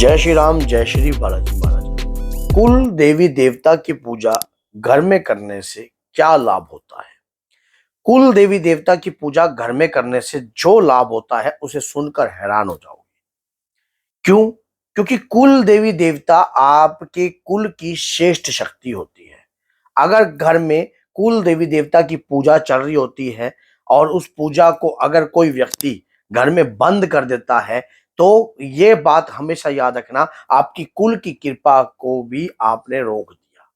जय श्री राम, जय श्री बालाजी महाराज। कुल देवी देवता की पूजा घर में करने से क्या लाभ होता है? कुल देवी देवता की पूजा घर में करने से जो लाभ होता है उसे सुनकर हैरान हो जाओगे। क्यों? क्योंकि कुल देवी देवता आपके कुल की श्रेष्ठ शक्ति होती है। अगर घर में कुल देवी देवता की पूजा चल रही होती है और उस पूजा को अगर कोई व्यक्ति घर में बंद कर देता है, तो ये बात हमेशा याद रखना, आपकी कुल की कृपा को भी आपने रोक दिया।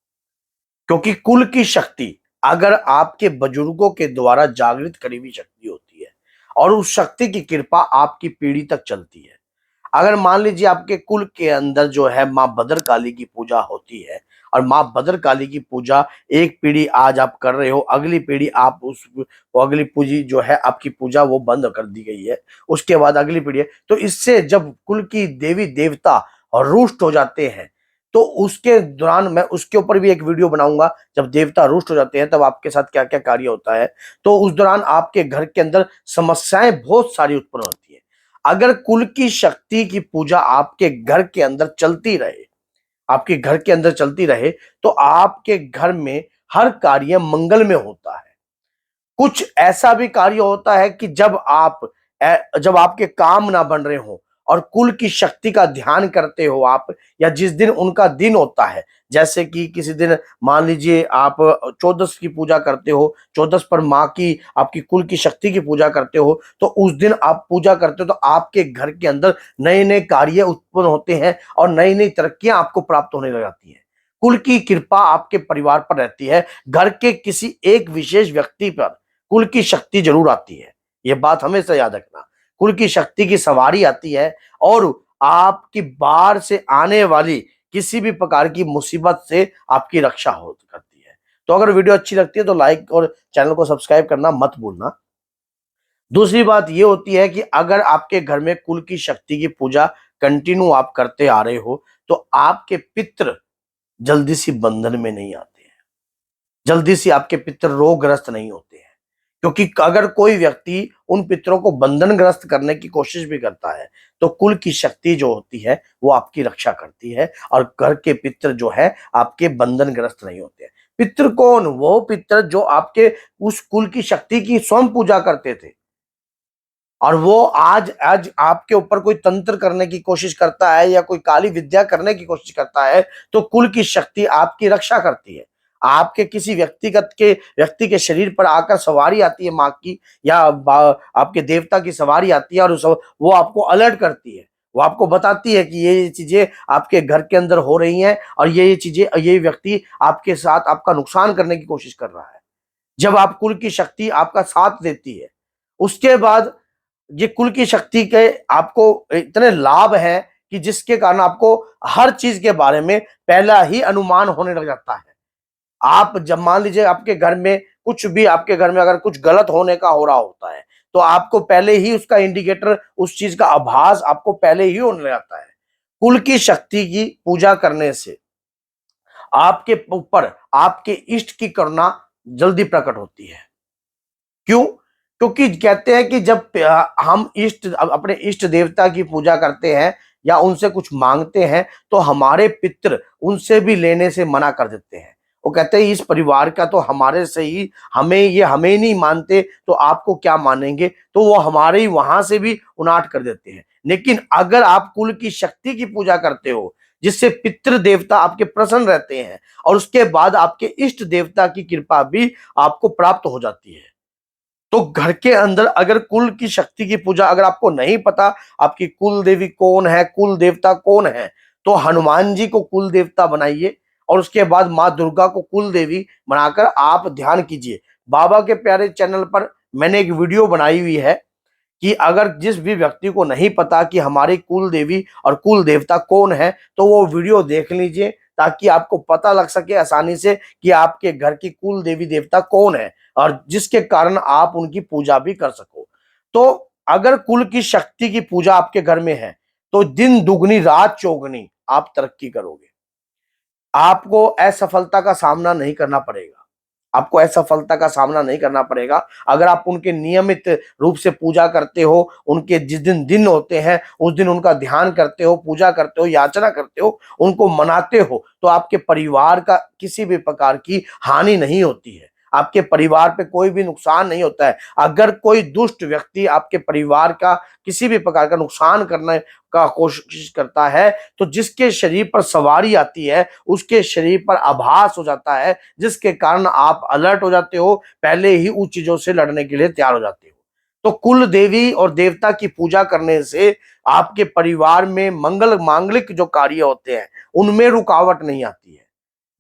क्योंकि कुल की शक्ति अगर आपके बुजुर्गों के द्वारा जागृत करी हुई शक्ति होती है और उस शक्ति की कृपा आपकी पीढ़ी तक चलती है। अगर मान लीजिए आपके कुल के अंदर जो है माँ भद्रकाली की पूजा होती है और माँ भद्रकाली की पूजा एक पीढ़ी आज आप कर रहे हो, अगली पीढ़ी आप उस वो अगली पूजी जो है आपकी पूजा वो बंद कर दी गई है, उसके बाद अगली पीढ़ी है, तो इससे जब कुल की देवी देवता रुष्ट हो जाते हैं, तो उसके दौरान मैं उसके ऊपर भी एक वीडियो बनाऊंगा। जब देवता रुष्ट हो जाते हैं तब आपके साथ क्या क्या कार्य होता है, तो उस दौरान आपके घर के अंदर समस्याएं बहुत सारी उत्पन्न होती है। अगर कुल की शक्ति की पूजा आपके घर के अंदर चलती रहे, आपके घर के अंदर चलती रहे, तो आपके घर में हर कार्य मंगल में होता है। कुछ ऐसा भी कार्य होता है कि जब आपके काम ना बन रहे हो और कुल की शक्ति का ध्यान करते हो आप, या जिस दिन उनका दिन होता है, जैसे कि किसी दिन मान लीजिए आप चौदस की पूजा करते हो, चौदस पर माँ की आपकी कुल की शक्ति की पूजा करते हो, तो उस दिन आप पूजा करते हो तो आपके घर के अंदर नए नए कार्य उत्पन्न होते हैं और नई नई तरक्कियां आपको प्राप्त होने लग जाती हैं। कुल की कृपा आपके परिवार पर रहती है। घर के किसी एक विशेष व्यक्ति पर कुल की शक्ति जरूर आती है, ये बात हमेशा याद रखना। कुल की शक्ति की सवारी आती है और आपकी बाहर से आने वाली किसी भी प्रकार की मुसीबत से आपकी रक्षा हो करती है। तो अगर वीडियो अच्छी लगती है तो लाइक और चैनल को सब्सक्राइब करना मत भूलना। दूसरी बात ये होती है कि अगर आपके घर में कुल की शक्ति की पूजा कंटिन्यू आप करते आ रहे हो, तो आपके पितृ जल्दी सी बंधन में नहीं आते हैं, जल्दी से आपके पितृ रोगग्रस्त नहीं होते हैं। क्योंकि अगर कोई व्यक्ति उन पितरों को बंधनग्रस्त करने की कोशिश भी करता है, तो कुल की शक्ति जो होती है वो आपकी रक्षा करती है और घर के पितृ जो है आपके बंधनग्रस्त नहीं होते हैं। पितृ कौन? वो पितृ जो आपके उस कुल की शक्ति की स्वयं पूजा करते थे और वो आज आज आपके ऊपर कोई तंत्र करने की कोशिश करता है या कोई काली विद्या करने की कोशिश करता है, तो कुल की शक्ति आपकी रक्षा करती है। आपके किसी व्यक्ति के शरीर पर आकर सवारी आती है माँ की, या आपके देवता की सवारी आती है और वो आपको अलर्ट करती है। वो आपको बताती है कि ये चीजें आपके घर के अंदर हो रही हैं और ये चीजें, ये व्यक्ति आपके साथ आपका नुकसान करने की कोशिश कर रहा है। जब आप कुल की शक्ति आपका साथ देती है, उसके बाद ये कुल की शक्ति के आपको इतने लाभ हैं कि जिसके कारण आपको हर चीज के बारे में पहला ही अनुमान होने लग जाता है। आप जब मान लीजिए आपके घर में कुछ भी, आपके घर में अगर कुछ गलत होने का हो रहा होता है, तो आपको पहले ही उसका इंडिकेटर, उस चीज का आभास आपको पहले ही होने लग जाता है। कुल की शक्ति की पूजा करने से आपके ऊपर आपके इष्ट की करुणा जल्दी प्रकट होती है। क्यों? क्योंकि कहते हैं कि जब हम अपने इष्ट देवता की पूजा करते हैं या उनसे कुछ मांगते हैं, तो हमारे पितृ उनसे भी लेने से मना कर देते हैं। वो कहते हैं इस परिवार का तो हमारे से ही, हमें नहीं मानते तो आपको क्या मानेंगे, तो वो हमारे ही वहां से भी उनाट कर देते हैं। लेकिन अगर आप कुल की शक्ति की पूजा करते हो, जिससे पितृ देवता आपके प्रसन्न रहते हैं और उसके बाद आपके इष्ट देवता की कृपा भी आपको प्राप्त हो जाती है, तो घर के अंदर अगर कुल की शक्ति की पूजा, अगर आपको नहीं पता आपकी कुल देवी कौन है, कुल देवता कौन है, तो हनुमान जी को कुल देवता बनाइए और उसके बाद माँ दुर्गा को कुल देवी बनाकर आप ध्यान कीजिए। बाबा के प्यारे चैनल पर मैंने एक वीडियो बनाई हुई है कि अगर जिस भी व्यक्ति को नहीं पता कि हमारी कुल देवी और कुल देवता कौन है, तो वो वीडियो देख लीजिए ताकि आपको पता लग सके आसानी से कि आपके घर की कुल देवी देवता कौन है और जिसके कारण आप उनकी पूजा भी कर सको। तो अगर कुल की शक्ति की पूजा आपके घर में है, तो दिन दुगनी रात चौगनी आप तरक्की करोगे। आपको असफलता का सामना नहीं करना पड़ेगा। आपको असफलता का सामना नहीं करना पड़ेगा। अगर आप उनके नियमित रूप से पूजा करते हो, उनके जिस दिन दिन होते हैं उस दिन उनका ध्यान करते हो, पूजा करते हो, याचना करते हो, उनको मनाते हो, तो आपके परिवार का किसी भी प्रकार की हानि नहीं होती है, आपके परिवार पे कोई भी नुकसान नहीं होता है। अगर कोई दुष्ट व्यक्ति आपके परिवार का किसी भी प्रकार का नुकसान करने का कोशिश करता है, तो जिसके शरीर पर सवारी आती है उसके शरीर पर आभास हो जाता है, जिसके कारण आप अलर्ट हो जाते हो, पहले ही उन चीजों से लड़ने के लिए तैयार हो जाते हो। तो कुल देवी और देवता की पूजा करने से आपके परिवार में मंगल मांगलिक जो कार्य होते हैं उनमें रुकावट नहीं आती है।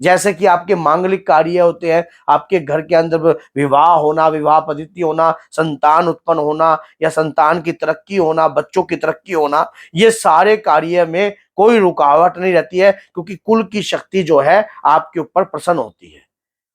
जैसे कि आपके मांगलिक कार्य होते हैं, आपके घर के अंदर विवाह होना, विवाह पद्धति होना, संतान उत्पन्न होना या संतान की तरक्की होना, बच्चों की तरक्की होना, ये सारे कार्य में कोई रुकावट नहीं रहती है, क्योंकि कुल की शक्ति जो है आपके ऊपर प्रसन्न होती है।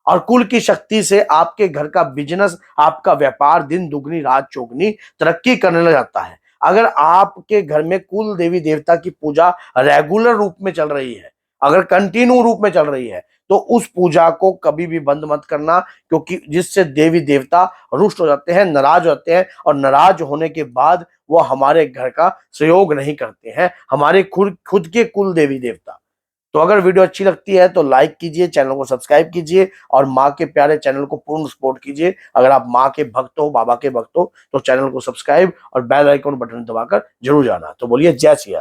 और कुल की शक्ति से आपके घर का बिजनेस, आपका व्यापार दिन दुगनी रात चौगनी तरक्की करने लग जाता है। अगर आपके घर में कुल देवी देवता की पूजा रेगुलर रूप में चल रही है, अगर कंटिन्यू रूप में चल रही है, तो उस पूजा को कभी भी बंद मत करना, क्योंकि जिससे देवी देवता रुष्ट हो जाते हैं, नाराज होते हैं, और नाराज होने के बाद वो हमारे घर का सहयोग नहीं करते हैं, हमारे खुद खुद के कुल देवी देवता। तो अगर वीडियो अच्छी लगती है तो लाइक कीजिए, चैनल को सब्सक्राइब कीजिए और माँ के प्यारे चैनल को पूर्ण सपोर्ट कीजिए। अगर आप माँ के भक्त हो, बाबा के भक्त हो, तो चैनल को सब्सक्राइब और बेल आइकन बटन दबाकर जरूर जाना। तो बोलिए जय सिया राम।